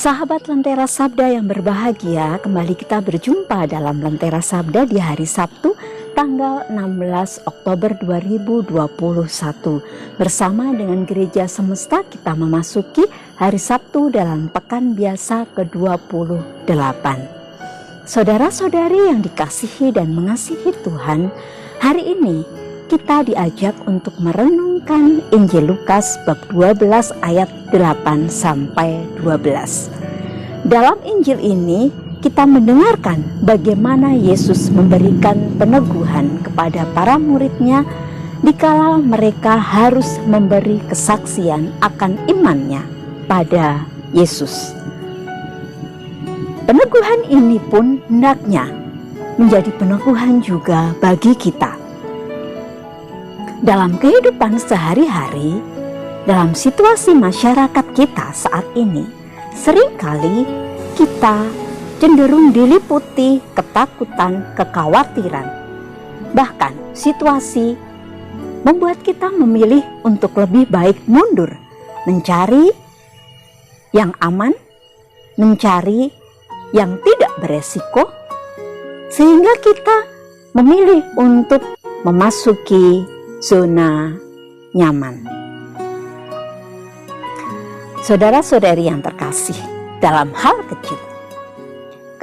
Sahabat Lentera Sabda yang berbahagia, kembali kita berjumpa dalam Lentera Sabda di hari Sabtu tanggal 16 Oktober 2021. Bersama dengan Gereja Semesta kita memasuki hari Sabtu dalam pekan biasa ke-28. Saudara-saudari yang dikasihi dan mengasihi Tuhan, hari ini kita diajak untuk merenungkan Injil Lukas bab 12 ayat 8 sampai 12. Dalam Injil ini kita mendengarkan bagaimana Yesus memberikan peneguhan kepada para muridnya dikala mereka harus memberi kesaksian akan imannya pada Yesus. Peneguhan ini pun hendaknya menjadi peneguhan juga bagi kita. Dalam kehidupan sehari-hari, dalam situasi masyarakat kita saat ini, seringkali kita cenderung diliputi ketakutan, kekhawatiran. Bahkan situasi membuat kita memilih untuk lebih baik mundur, mencari yang aman, mencari yang tidak beresiko, sehingga kita memilih untuk memasuki zona nyaman. Saudara-saudari yang terkasih, dalam hal kecil,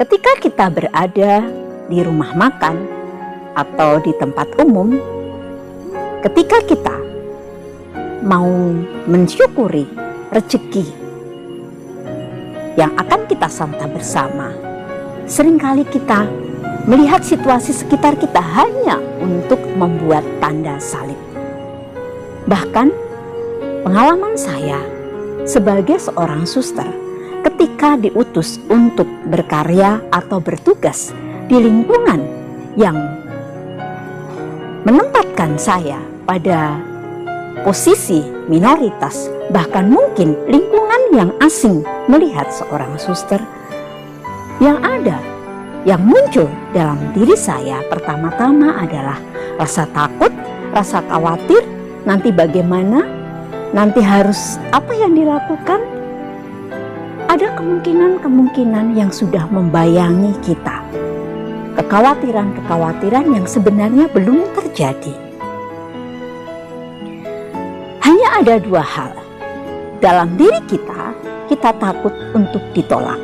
ketika kita berada di rumah makan atau di tempat umum, ketika kita mau mensyukuri rezeki yang akan kita santap bersama, seringkali kita melihat situasi sekitar kita hanya untuk membuat tanda salib. Bahkan pengalaman saya sebagai seorang suster ketika diutus untuk berkarya atau bertugas di lingkungan yang menempatkan saya pada posisi minoritas, bahkan mungkin lingkungan yang asing melihat seorang suster, yang muncul dalam diri saya pertama-tama adalah rasa takut, rasa khawatir, nanti bagaimana, nanti harus apa yang dilakukan. Ada kemungkinan-kemungkinan yang sudah membayangi kita, kekhawatiran-kekhawatiran yang sebenarnya belum terjadi. Hanya ada dua hal dalam diri kita takut untuk ditolak.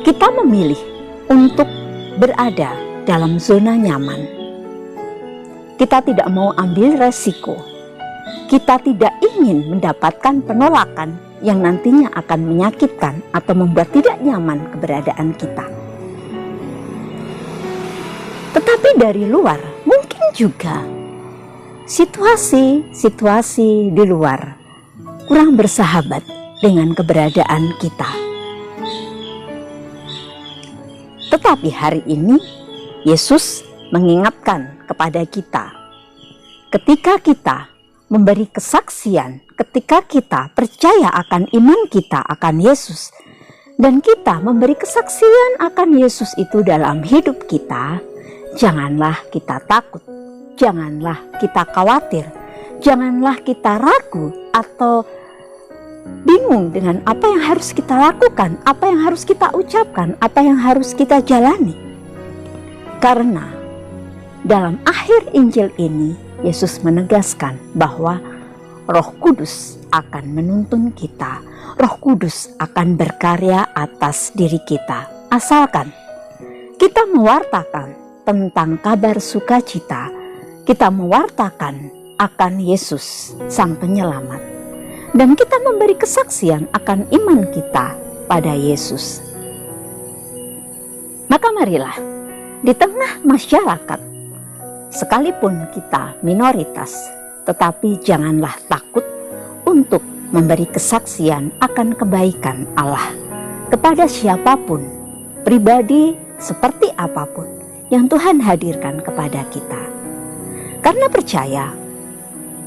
Kita memilih untuk berada dalam zona nyaman. Kita tidak mau ambil resiko. Kita tidak ingin mendapatkan penolakan yang nantinya akan menyakitkan atau membuat tidak nyaman keberadaan kita. Tetapi dari luar mungkin juga situasi di luar kurang bersahabat dengan keberadaan kita. Tetapi hari ini Yesus mengingatkan kepada kita, ketika kita memberi kesaksian, ketika kita percaya akan iman kita akan Yesus, dan kita memberi kesaksian akan Yesus itu dalam hidup kita, janganlah kita takut, janganlah kita khawatir, janganlah kita ragu atau bingung dengan apa yang harus kita lakukan, apa yang harus kita ucapkan, apa yang harus kita jalani. Karena dalam akhir Injil ini Yesus menegaskan bahwa Roh Kudus akan menuntun kita, Roh Kudus akan berkarya atas diri kita, asalkan kita mewartakan tentang kabar sukacita, kita mewartakan akan Yesus Sang Penyelamat, dan kita memberi kesaksian akan iman kita pada Yesus. Maka marilah di tengah masyarakat, sekalipun kita minoritas, tetapi janganlah takut untuk memberi kesaksian akan kebaikan Allah kepada siapapun, pribadi seperti apapun yang Tuhan hadirkan kepada kita. Karena percaya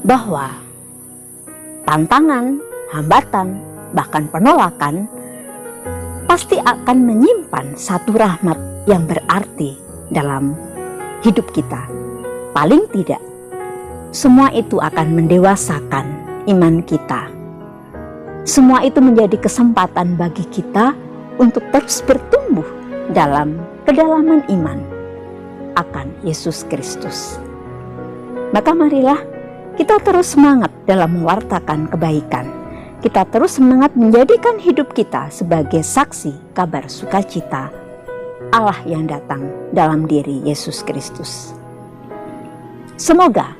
bahwa tantangan, hambatan, bahkan penolakan pasti akan menyimpan satu rahmat yang berarti dalam hidup kita. Paling tidak, semua itu akan mendewasakan iman kita. Semua itu menjadi kesempatan bagi kita untuk terus bertumbuh dalam kedalaman iman akan Yesus Kristus. Maka marilah kita terus semangat dalam mewartakan kebaikan. Kita terus semangat menjadikan hidup kita sebagai saksi kabar sukacita Allah yang datang dalam diri Yesus Kristus. Semoga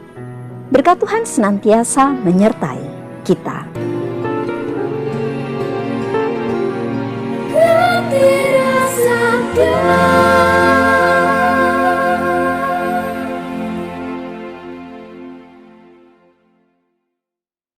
berkat Tuhan senantiasa menyertai kita.